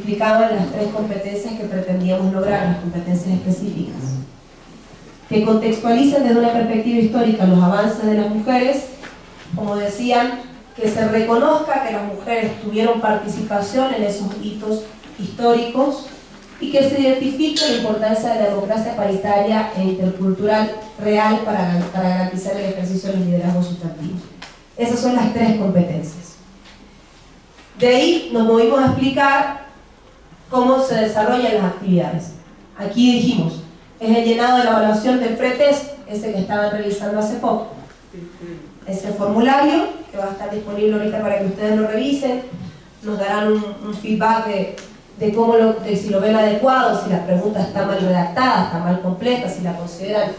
Explicaban las tres competencias que pretendíamos lograr, las competencias específicas, que contextualicen desde una perspectiva histórica los avances de las mujeres, como decían, que se reconozca que las mujeres tuvieron participación en esos hitos históricos y que se identifique la importancia de la democracia paritaria e intercultural real para garantizar el ejercicio de los liderazgos sustantivos. Esas son las tres competencias. De ahí nos movimos a explicar cómo se desarrollan las actividades. Aquí dijimos, es el llenado de la evaluación del pretest, ese que estaban realizando hace poco. Ese formulario, que va a estar disponible ahorita para que ustedes lo revisen, nos darán un feedback de cómo de si lo ven adecuado, si la pregunta está mal redactada, está mal completa, si la consideran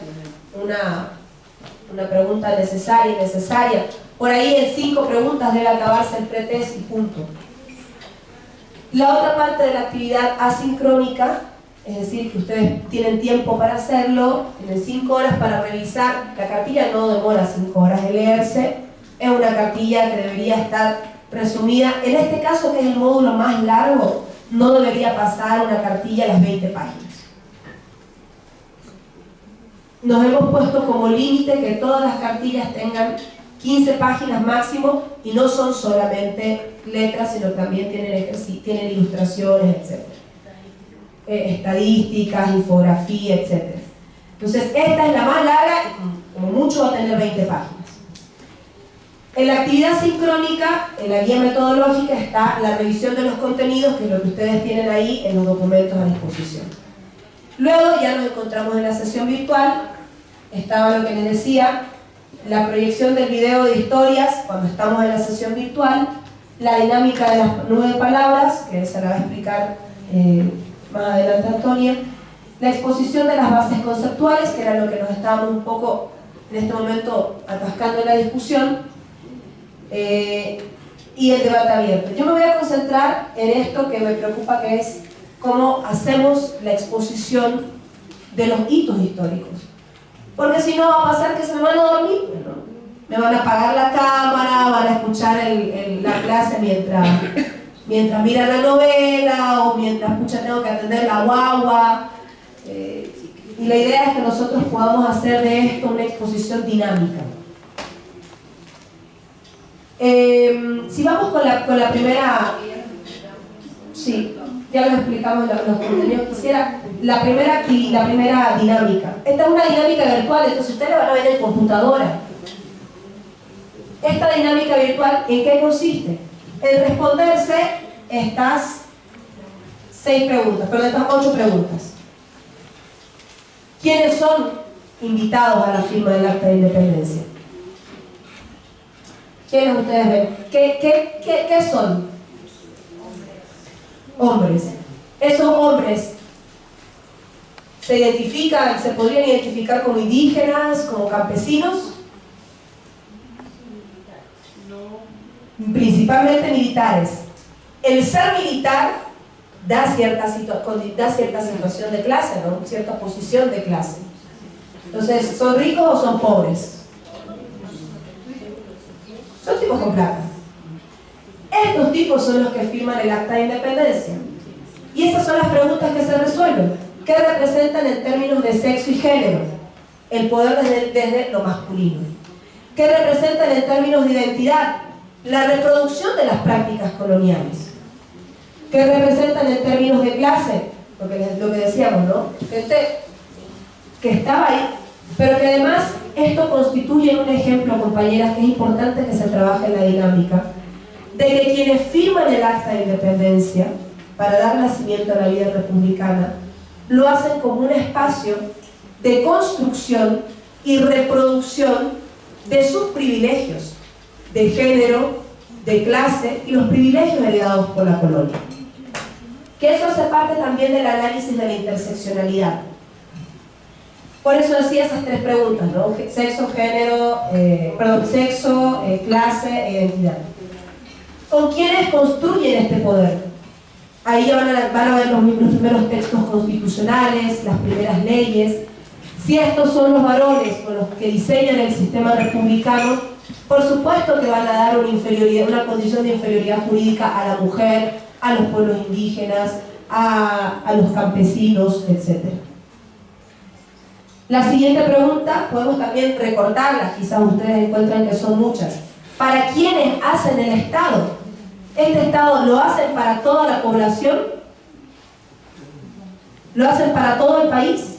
una pregunta necesaria, innecesaria. Por ahí en 5 preguntas debe acabarse el pretest y punto. La otra parte de la actividad asincrónica, es decir, que ustedes tienen tiempo para hacerlo, tienen 5 horas para revisar. La cartilla no demora 5 horas de leerse, es una cartilla que debería estar resumida. En este caso, que es el módulo más largo, no debería pasar una cartilla a las 20 páginas. Nos hemos puesto como límite que todas las cartillas tengan 15 páginas máximo, y no son solamente letras, sino también tienen ilustraciones, etc. Estadísticas, infografía, etc. Entonces, esta es la más larga y como mucho va a tener 20 páginas. En la actividad sincrónica, en la guía metodológica, está la revisión de los contenidos, que es lo que ustedes tienen ahí en los documentos a disposición. Luego ya nos encontramos en la sesión virtual. Estaba lo que les decía, la proyección del video de historias cuando estamos en la sesión virtual, la dinámica de las 9 palabras, que se la va a explicar más adelante Antonia, la exposición de las bases conceptuales, que era lo que nos estábamos un poco en este momento atascando en la discusión, y el debate abierto. Yo me voy a concentrar en esto que me preocupa, que es cómo hacemos la exposición de los hitos históricos. Porque si no va a pasar que se me van a dormir, ¿no? Me van a apagar la cámara, van a escuchar la clase mientras miran la novela, o mientras tengo que atender la guagua. Y la idea es que nosotros podamos hacer de esto una exposición dinámica. Si vamos con la primera... Sí, ya les explicamos los contenidos. Quisiera la primera dinámica. Esta es una dinámica virtual, entonces ustedes la van a ver en computadora. Esta dinámica virtual, ¿en qué consiste? En responderse estas 8 preguntas. ¿Quiénes son invitados a la firma del Acta de Independencia? ¿Quiénes ustedes ven? ¿Qué son? Hombres. Esos hombres se podrían identificar como indígenas, como campesinos, principalmente militares. El ser militar da cierta situación de clase, ¿no? Cierta posición de clase. Entonces, ¿son ricos o son pobres? Son tipos con plata. Estos tipos son los que firman el Acta de Independencia. Y esas son las preguntas que se resuelven. ¿Qué representan en términos de sexo y género? El poder desde lo masculino. ¿Qué representan en términos de identidad? La reproducción de las prácticas coloniales. ¿Qué representan en términos de clase? Lo que decíamos, ¿no? Gente que estaba ahí, pero que además esto constituye un ejemplo, compañeras, que es importante que se trabaje en la dinámica, de que quienes firman el Acta de Independencia para dar nacimiento a la vida republicana lo hacen como un espacio de construcción y reproducción de sus privilegios de género, de clase y los privilegios heredados por la colonia. Que eso hace parte también del análisis de la interseccionalidad. Por eso decía esas 3 preguntas, ¿no? Sexo, clase e identidad. ¿Con quiénes construyen este poder? Ahí van a ver los primeros textos constitucionales, las primeras leyes. Si estos son los varones con los que diseñan el sistema republicano, por supuesto que van a dar una condición de inferioridad jurídica a la mujer, a los pueblos indígenas, a los campesinos, etc. La siguiente pregunta, podemos también recortarla, quizás ustedes encuentran que son muchas. ¿Para quiénes hacen el Estado? ¿Este Estado lo hacen para toda la población? ¿Lo hacen para todo el país?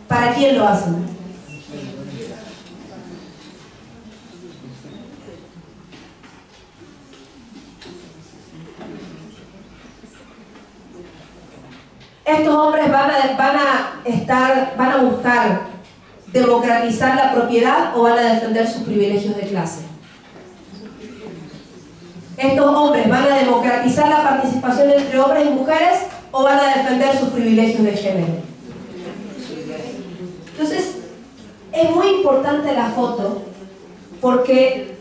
¿Para quién lo hacen? Estos hombres van a buscar democratizar la propiedad o van a defender sus privilegios de clase. Estos hombres van a democratizar la participación entre hombres y mujeres o van a defender sus privilegios de género. Entonces, es muy importante la foto porque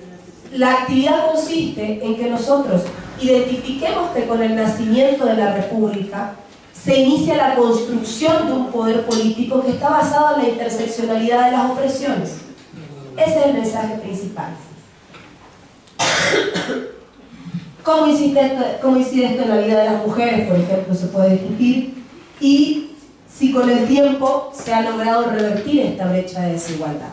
la actividad consiste en que nosotros identifiquemos que con el nacimiento de la República se inicia la construcción de un poder político que está basado en la interseccionalidad de las opresiones. Ese es el mensaje principal. ¿Cómo incide esto en la vida de las mujeres, por ejemplo? Se puede discutir. Y si con el tiempo se ha logrado revertir esta brecha de desigualdad.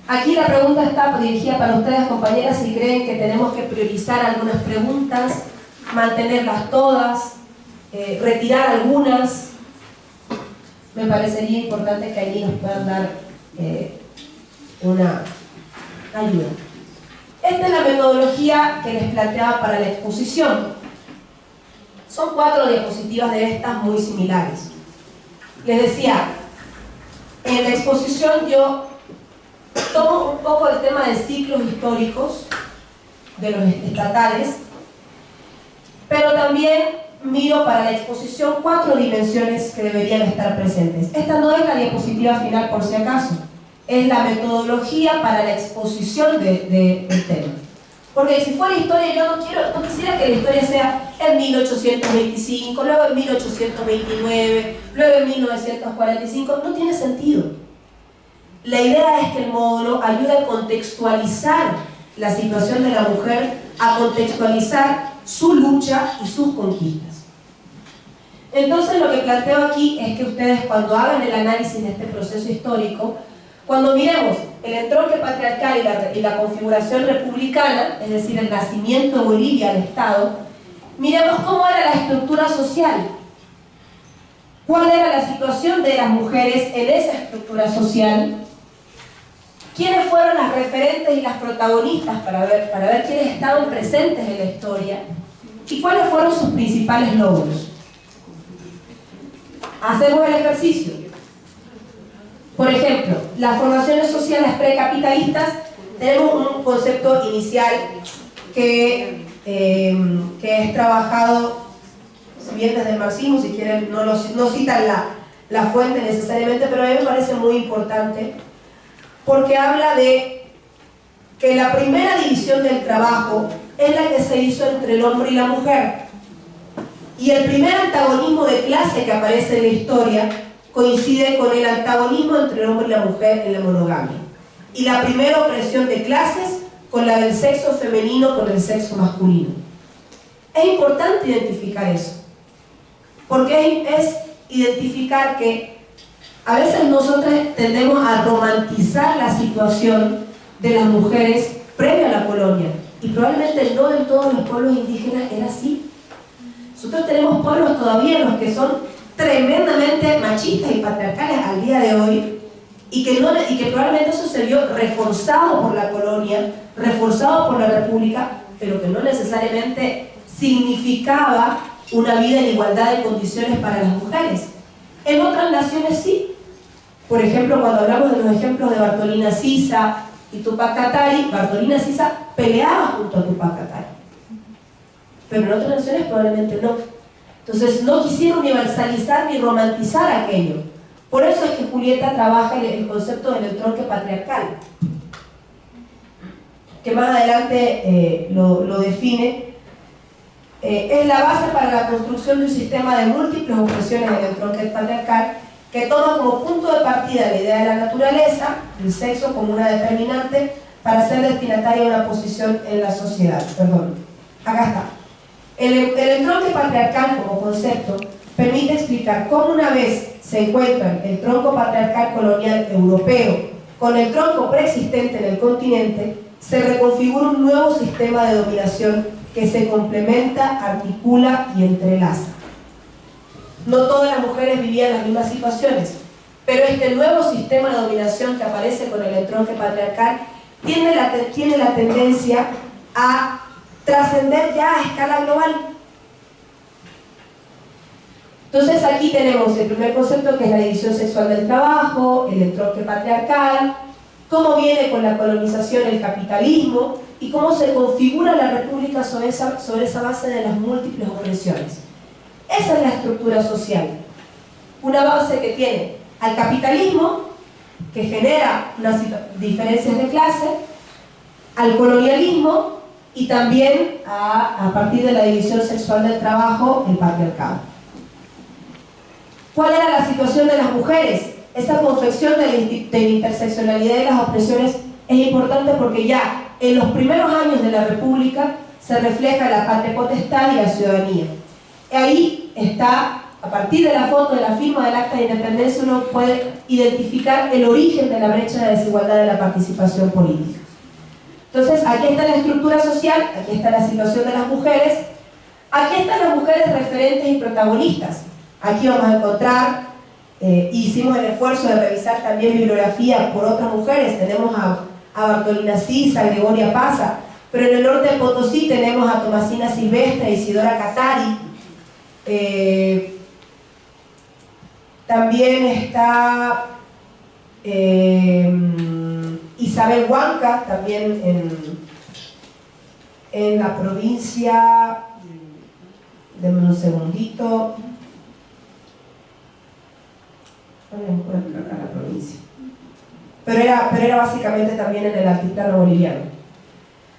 Aquí la pregunta está dirigida para ustedes, compañeras, si creen que tenemos que priorizar algunas preguntas, mantenerlas todas, retirar algunas. Me parecería importante que allí nos puedan dar una ayuda. Esta es la metodología que les planteaba para la exposición. Son 4 diapositivas de estas muy similares. Les decía, en la exposición yo tomo un poco el tema de ciclos históricos de los estatales, pero también miro para la exposición 4 dimensiones que deberían estar presentes. Esta no es la diapositiva final por si acaso, es la metodología para la exposición del tema. Porque si fuera historia, yo no quisiera que la historia sea en 1825, luego en 1829, luego en 1945, no tiene sentido. La idea es que el módulo ayude a contextualizar la situación de la mujer, a contextualizar su lucha y sus conquistas. Entonces lo que planteo aquí es que ustedes cuando hagan el análisis de este proceso histórico, cuando miremos el entronque patriarcal y la configuración republicana, es decir, el nacimiento de Bolivia al Estado, miremos cómo era la estructura social, cuál era la situación de las mujeres en esa estructura social, quiénes fueron las referentes y las protagonistas para ver quiénes estaban presentes en la historia y cuáles fueron sus principales logros. Hacemos el ejercicio. Por ejemplo, las formaciones sociales precapitalistas, tenemos un concepto inicial que es trabajado, si bien desde el marxismo, si quieren, no citan la fuente necesariamente, pero a mí me parece muy importante, porque habla de que la primera división del trabajo es la que se hizo entre el hombre y la mujer. Y el primer antagonismo de clase que aparece en la historia coincide con el antagonismo entre el hombre y la mujer en la monogamia. Y la primera opresión de clases con la del sexo femenino con el sexo masculino. Es importante identificar eso, porque es identificar que a veces nosotros tendemos a romantizar la situación de las mujeres previa a la colonia, y probablemente no en todos los pueblos indígenas era así. Nosotros tenemos pueblos todavía en los que son tremendamente machistas y patriarcales al día de hoy, y que probablemente eso se vio reforzado por la colonia, reforzado por la república, pero que no necesariamente significaba una vida en igualdad de condiciones para las mujeres. En otras naciones sí. Por ejemplo, cuando hablamos de los ejemplos de Bartolina Sisa y Tupac Katari, Bartolina Sisa peleaba junto a Tupac Katari, pero en otras naciones probablemente no. Entonces no quisieron universalizar ni romantizar aquello. Por eso es que Julieta trabaja el concepto del entronque patriarcal, que más adelante lo define. Es la base para la construcción de un sistema de múltiples opresiones del entronque patriarcal, que toma como punto de partida la idea de la naturaleza, el sexo como una determinante para ser destinataria de una posición en la sociedad. Perdón. Acá está. El entronque patriarcal como concepto permite explicar cómo una vez se encuentran el tronco patriarcal colonial europeo con el tronco preexistente en el continente, se reconfigura un nuevo sistema de dominación que se complementa, articula y entrelaza. No todas las mujeres vivían las mismas situaciones, pero este nuevo sistema de dominación que aparece con el entronque patriarcal tiene la tendencia a trascender ya a escala global. Entonces aquí tenemos el primer concepto, que es la división sexual del trabajo, el entronque patriarcal, cómo viene con la colonización el capitalismo y cómo se configura la república sobre esa base de las múltiples opresiones. Esa es la estructura social. Una base que tiene al capitalismo, que genera unas diferencias de clase, al colonialismo y también a partir de la división sexual del trabajo, el patriarcado. ¿Cuál era la situación de las mujeres? Esa confección de la interseccionalidad de las opresiones es importante porque ya en los primeros años de la República se refleja la patria potestad y la ciudadanía. Ahí está, a partir de la foto de la firma del Acta de Independencia, uno puede identificar el origen de la brecha de desigualdad de la participación política. Entonces, aquí está la estructura social, aquí está la situación de las mujeres, aquí están las mujeres referentes y protagonistas. Aquí vamos a encontrar, hicimos el esfuerzo de revisar también bibliografía por otras mujeres. Tenemos a Bartolina Sisa, a Gregoria Paza, pero en el norte de Potosí tenemos a Tomasina Silvestre, Isidora Catari. También está Isabel Huanca, también en la provincia, denme un segundito, no me encuentro acá la provincia, pero era básicamente también en el altiplano boliviano.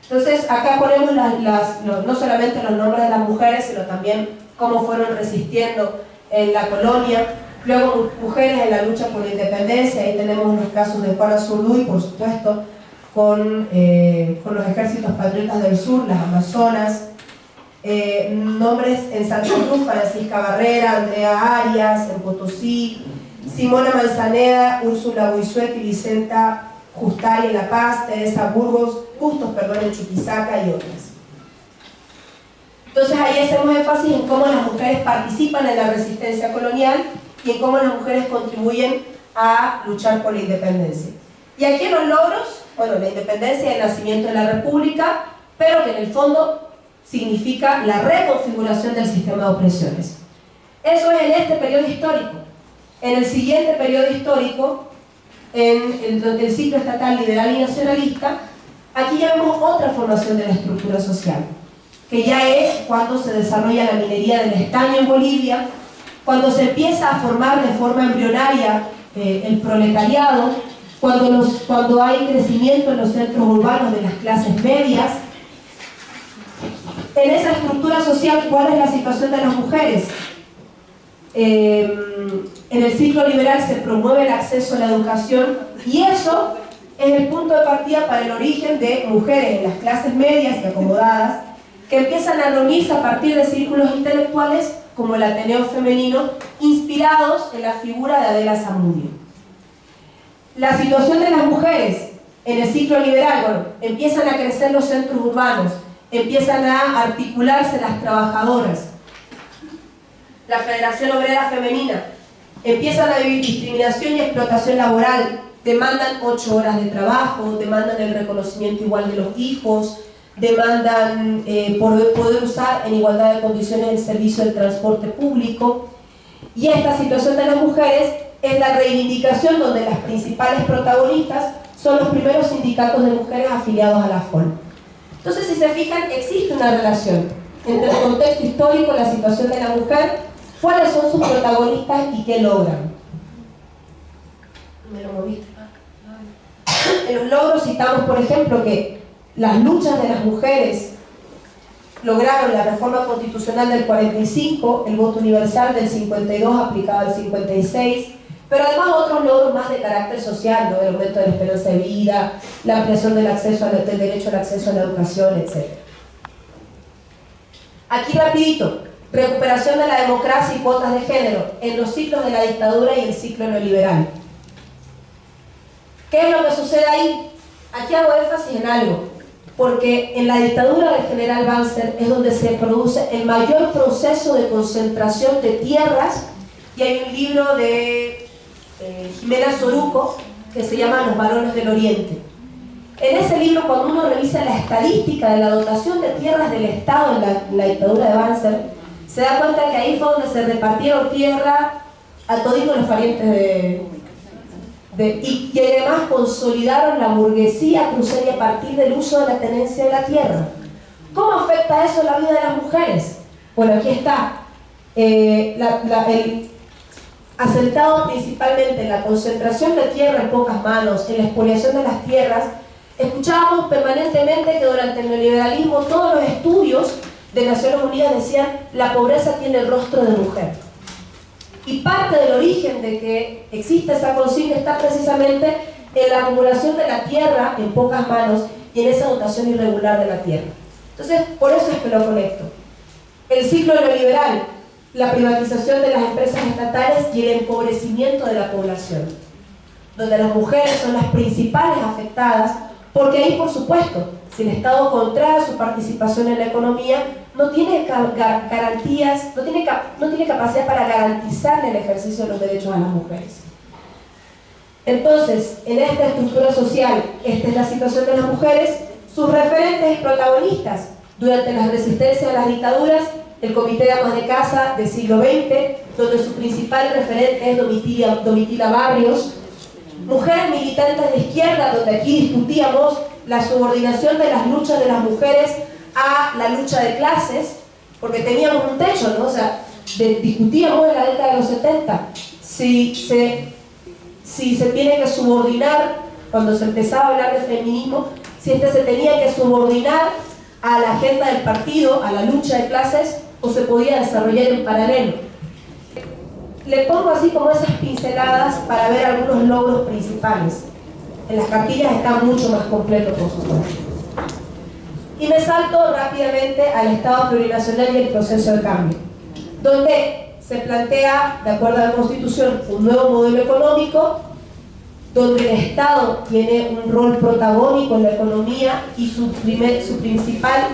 Entonces acá ponemos no solamente los nombres de las mujeres, sino también cómo fueron resistiendo en la colonia. Luego mujeres en la lucha por la independencia, ahí tenemos los casos de Juana Zurduy, por supuesto, con los ejércitos patriotas del sur, las Amazonas. Nombres en Santa Cruz, Francisca Barrera, Andrea Arias, en Potosí, Simona Manzaneda, Úrsula Boisuet y Vicenta Justari en La Paz, Teresa Bustos, en Chuquisaca y otras. Entonces ahí hacemos énfasis en cómo las mujeres participan en la resistencia colonial y en cómo las mujeres contribuyen a luchar por la independencia. Y aquí en los logros, bueno, la independencia y el nacimiento de la República, pero que en el fondo significa la reconfiguración del sistema de opresiones. Eso es en este periodo histórico. En el siguiente periodo histórico, en el ciclo estatal liberal y nacionalista, aquí ya vemos otra formación de la estructura social, que ya es cuando se desarrolla la minería del estaño en Bolivia, cuando se empieza a formar de forma embrionaria el proletariado, cuando hay crecimiento en los centros urbanos de las clases medias. En esa estructura social, ¿cuál es la situación de las mujeres? En el ciclo liberal se promueve el acceso a la educación y eso es el punto de partida para el origen de mujeres en las clases medias y acomodadas que empiezan a reunirse a partir de círculos intelectuales como el Ateneo Femenino, inspirados en la figura de Adela Zamudio. La situación de las mujeres en el ciclo liberal, bueno, empiezan a crecer los centros urbanos, empiezan a articularse las trabajadoras, la Federación Obrera Femenina, empiezan a vivir discriminación y explotación laboral, demandan 8 horas de trabajo, demandan el reconocimiento igual de los hijos, demandan poder usar en igualdad de condiciones el servicio del transporte público. Y esta situación de las mujeres es la reivindicación donde las principales protagonistas son los primeros sindicatos de mujeres afiliados a la FOL. Entonces, si se fijan, existe una relación entre el contexto histórico, la situación de la mujer, cuáles son sus protagonistas y qué logran. Me lo moviste. En los logros citamos, por ejemplo, que las luchas de las mujeres lograron la reforma constitucional del 45, el voto universal del 52 aplicado al 56, pero además otros logros más de carácter social, ¿no? El aumento de la esperanza de vida, la ampliación del derecho al acceso a la educación, etc. Entonces, Aquí rapidito, recuperación de la democracia y cuotas de género en los ciclos de la dictadura y el ciclo neoliberal. ¿Qué es lo que sucede ahí? Aquí hago énfasis en algo, porque en la dictadura del general Banzer es donde se produce el mayor proceso de concentración de tierras, y hay un libro de Jimena Soruco que se llama Los varones del Oriente. En ese libro, cuando uno revisa la estadística de la dotación de tierras del Estado en la dictadura de Banzer, se da cuenta que ahí fue donde se repartieron tierra a todos los parientes y además consolidaron la burguesía cruceña a partir del uso de la tenencia de la tierra. ¿Cómo afecta eso la vida de las mujeres? Bueno, aquí está. Asentado principalmente en la concentración de tierra en pocas manos, en la expoliación de las tierras, escuchábamos permanentemente que durante el neoliberalismo todos los estudios de Naciones Unidas decían la pobreza tiene el rostro de mujer. Y parte del origen de que existe esa consigna está precisamente en la acumulación de la tierra en pocas manos y en esa dotación irregular de la tierra. Entonces, por eso es que lo conecto. El ciclo neoliberal, la privatización de las empresas estatales y el empobrecimiento de la población, donde las mujeres son las principales afectadas, porque ahí, por supuesto, si el Estado contrae su participación en la economía, no tiene garantías, no tiene capacidad para garantizar el ejercicio de los derechos a las mujeres. Entonces, en esta estructura social, esta es la situación de las mujeres, sus referentes y protagonistas durante las resistencias a las dictaduras, el Comité de Amas de Casa del siglo XX, donde su principal referente es Domitila Barrios, mujeres militantes de izquierda, donde aquí discutíamos la subordinación de las luchas de las mujeres a la lucha de clases, porque teníamos un techo, ¿no? O sea, discutíamos en la década de los 70 si se tiene que subordinar, cuando se empezaba a hablar de feminismo, si se tenía que subordinar a la agenda del partido, a la lucha de clases, o se podía desarrollar en paralelo. Le pongo así como esas pinceladas para ver algunos logros principales. En las cartillas está mucho más completo, por supuesto. Y me salto rápidamente al Estado plurinacional y el proceso de cambio, donde se plantea, de acuerdo a la Constitución, un nuevo modelo económico, donde el Estado tiene un rol protagónico en la economía y su principal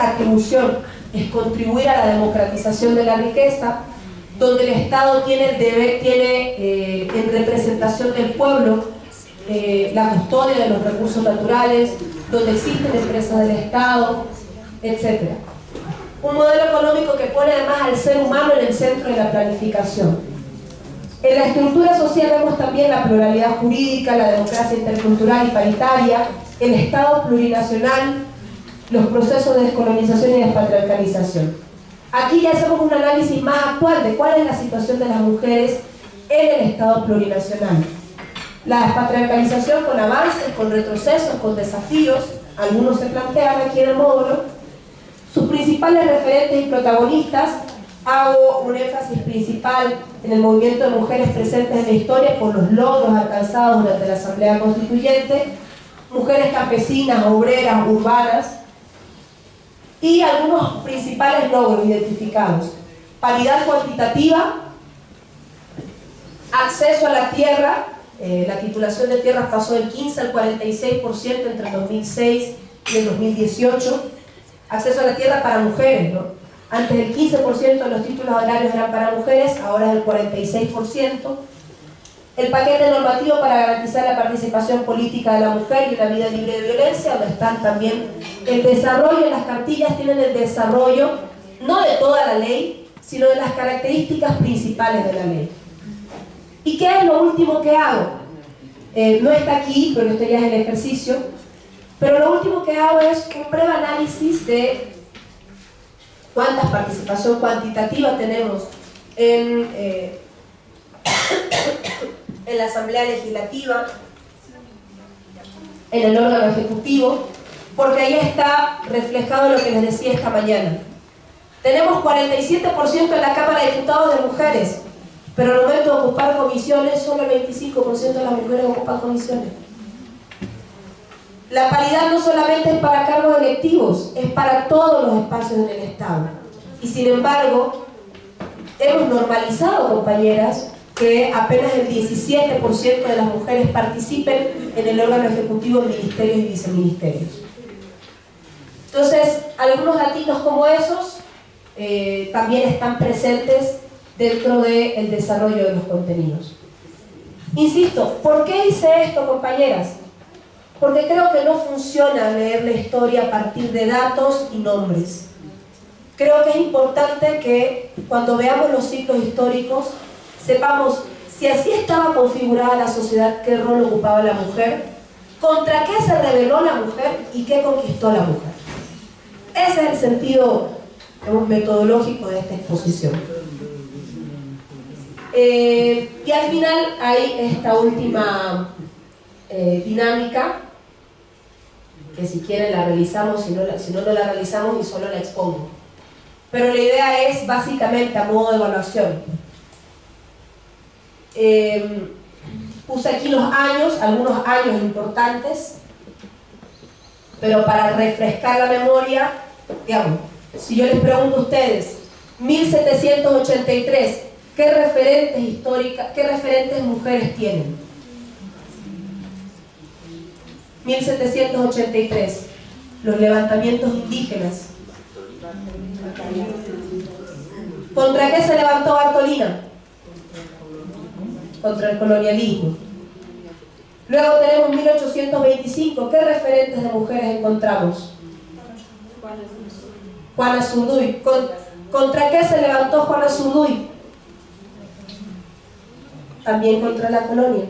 atribución es contribuir a la democratización de la riqueza, donde el Estado tiene el deber, en representación del pueblo, la custodia de los recursos naturales, donde existen empresas del Estado, etc. Un modelo económico que pone además al ser humano en el centro de la planificación. En la estructura social vemos también la pluralidad jurídica, la democracia intercultural y paritaria, el Estado plurinacional, los procesos de descolonización y despatriarcalización. Aquí ya hacemos un análisis más actual de cuál es la situación de las mujeres en el Estado plurinacional. La despatriarcalización con avances, con retrocesos, con desafíos, algunos se plantean aquí en el módulo. Sus principales referentes y protagonistas, hago un énfasis principal en el movimiento de mujeres presentes en la historia por los logros alcanzados durante la Asamblea Constituyente, mujeres campesinas, obreras, urbanas, y algunos principales logros identificados: paridad cuantitativa, acceso a la tierra, la titulación de tierras pasó del 15 al 46% entre el 2006 y el 2018, acceso a la tierra para mujeres, ¿no? Antes el 15% de los títulos agrarios eran para mujeres, ahora es el 46%. El paquete normativo para garantizar la participación política de la mujer y una vida libre de violencia, donde están también el desarrollo, en las cartillas tienen el desarrollo, no de toda la ley, sino de las características principales de la ley. ¿Y qué es lo último que hago? No está aquí, pero esto ya es el ejercicio, pero lo último que hago es un breve análisis de cuánta participación cuantitativa tenemos en la Asamblea Legislativa, en el órgano ejecutivo, porque ahí está reflejado lo que les decía esta mañana. Tenemos 47% en la Cámara de Diputados de mujeres, pero al momento de ocupar comisiones, solo el 25% de las mujeres ocupan comisiones. La paridad no solamente es para cargos electivos, es para todos los espacios en el Estado. Y sin embargo, hemos normalizado, compañeras, que apenas el 17% de las mujeres participen en el órgano ejecutivo en ministerios y viceministerios. Entonces, algunos datitos como esos también están presentes dentro del desarrollo de los contenidos. Insisto, ¿por qué hice esto, compañeras? Porque creo que no funciona leer la historia a partir de datos y nombres. Creo que es importante que cuando veamos los ciclos históricos sepamos si así estaba configurada la sociedad, qué rol ocupaba la mujer, contra qué se rebeló la mujer y qué conquistó la mujer. Ese es el sentido, digamos, metodológico de esta exposición. Y al final hay esta última dinámica, que si quieren la realizamos, si no la realizamos y solo la expongo. Pero la idea es básicamente a modo de evaluación. Puse aquí los años, algunos años importantes, pero para refrescar la memoria, digamos, si yo les pregunto a ustedes, 1783, ¿qué referentes históricas, qué referentes mujeres tienen? 1783, los levantamientos indígenas. ¿Contra qué se levantó Bartolina? Contra el colonialismo. Luego tenemos 1825, ¿qué referentes de mujeres encontramos? Juana Zurduy. ¿Contra qué se levantó Juana Zurduy? También contra la colonia.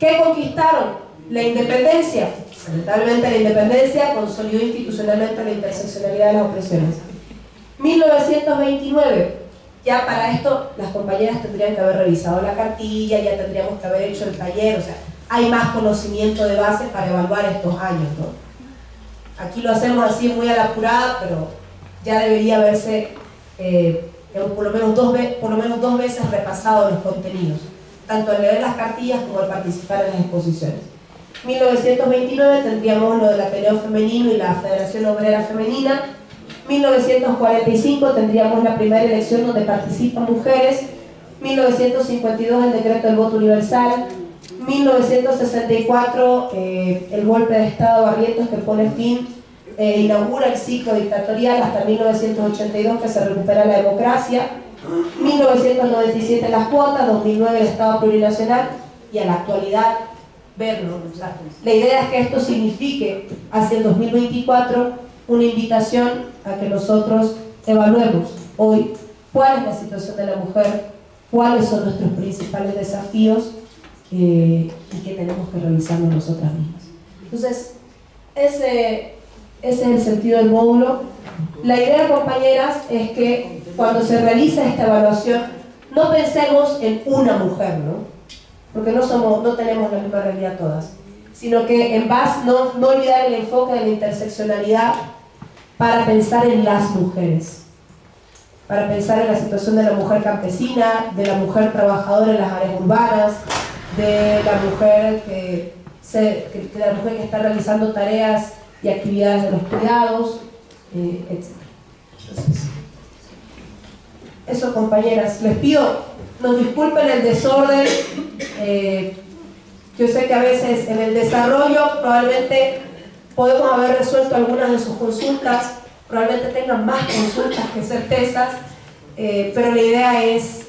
¿Qué conquistaron? La independencia. Lamentablemente la independencia consolidó institucionalmente la interseccionalidad de las opresiones. 1929, ya para esto las compañeras tendrían que haber revisado la cartilla, ya tendríamos que haber hecho el taller, o sea, hay más conocimiento de base para evaluar estos años, ¿no? Aquí lo hacemos así muy a la apurada, pero ya debería haberse por lo menos dos veces repasado los contenidos, tanto al leer las cartillas como al participar en las exposiciones. 1929 tendríamos lo del Ateneo Femenino y la Federación Obrera Femenina. 1945 tendríamos la primera elección donde participan mujeres. 1952 el decreto del voto universal. 1964 el golpe de Estado Barrientos que pone fin, inaugura el ciclo dictatorial hasta 1982 que se recupera la democracia. 1997 las cuotas, 2009 el Estado plurinacional y a la actualidad verlo. O sea, la idea es que esto signifique hacia el 2024 una invitación a que nosotros evaluemos hoy cuál es la situación de la mujer, cuáles son nuestros principales desafíos y que tenemos que revisarnos nosotras mismas. Entonces, ese es el sentido del módulo. La idea, compañeras, es que cuando se realiza esta evaluación no pensemos en una mujer, ¿no? Porque no tenemos la misma realidad todas, sino que en base, no olvidar el enfoque de la interseccionalidad para pensar en las mujeres, para pensar en la situación de la mujer campesina, de la mujer trabajadora en las áreas urbanas, de la mujer que está realizando tareas y actividades de los cuidados, etc. Entonces, eso, compañeras, les pido nos disculpen el desorden. Yo sé que a veces en el desarrollo probablemente podemos haber resuelto algunas de sus consultas, probablemente tengan más consultas que certezas, pero la idea es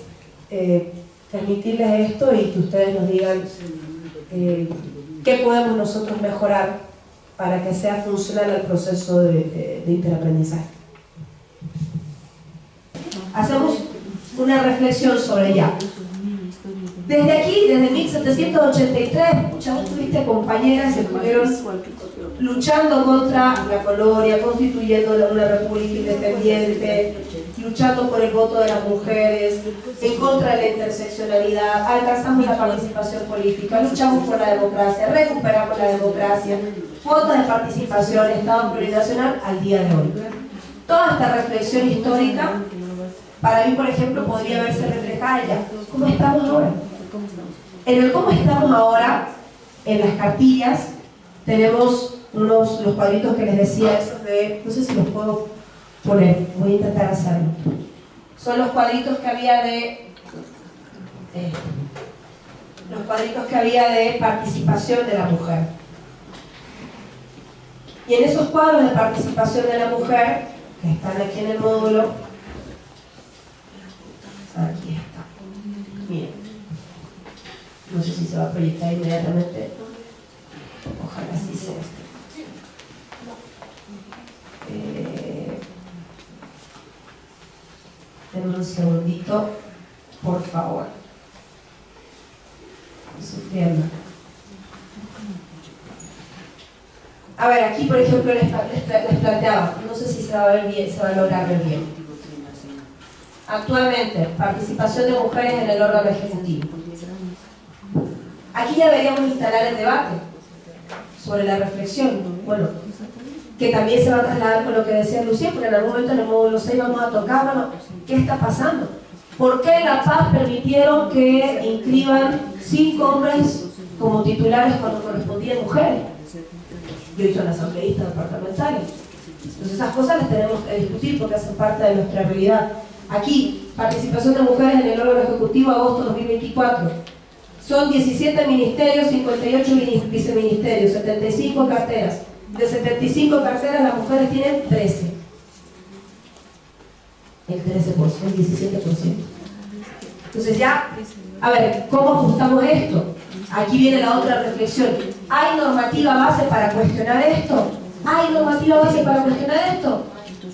transmitirles esto y que ustedes nos digan qué podemos nosotros mejorar para que sea funcional el proceso de interaprendizaje. Hacemos una reflexión sobre ella. Desde aquí, desde 1783, muchas tuviste compañeras que estuvieron luchando contra la colonia, constituyendo una república independiente, luchando por el voto de las mujeres, en contra de la interseccionalidad, alcanzamos la participación política, luchamos por la democracia, recuperamos la democracia, cuotas de participación, Estado plurinacional al día de hoy. Toda esta reflexión histórica, para mí, por ejemplo, podría verse reflejada ya. ¿Cómo estamos ahora? En el cómo estamos ahora, en las cartillas, tenemos los cuadritos que les decía, esos de, no sé si los puedo poner, voy a intentar hacerlo. Son los cuadritos que había de participación de la mujer. Y en esos cuadros de participación de la mujer, que están aquí en el módulo, aquí está. Miren. No sé si se va a proyectar inmediatamente. Ojalá sí sea. Denme un segundito, por favor. Estoy sufriendo. A ver, aquí por ejemplo les planteaba, no sé si se va a ver bien, se va a lograr ver bien. Actualmente, participación de mujeres en el órgano ejecutivo. Aquí ya deberíamos instalar el debate sobre la reflexión. Bueno, que también se va a trasladar con lo que decía Lucía, porque en algún momento en el módulo 6 vamos a tocar, bueno, ¿qué está pasando? ¿Por qué en La Paz permitieron que inscriban 5 hombres como titulares cuando correspondían mujeres? Y hoy son asambleístas departamentales. Entonces esas cosas las tenemos que discutir porque hacen parte de nuestra realidad. Aquí, participación de mujeres en el órgano ejecutivo, agosto 2024. Son 17 ministerios, 58 viceministerios, 75 carteras. De 75 carteras, las mujeres tienen 13. El 13%, el 17%. Entonces ya, a ver, ¿cómo ajustamos esto? Aquí viene la otra reflexión. ¿Hay normativa base para cuestionar esto? ¿Hay normativa base para cuestionar esto?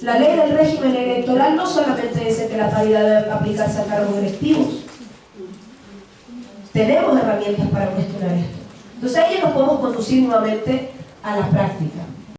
La ley del régimen electoral no solamente dice que la paridad debe aplicarse a cargos electivos. Tenemos herramientas para cuestionar esto. Entonces ahí nos podemos conducir nuevamente a la práctica.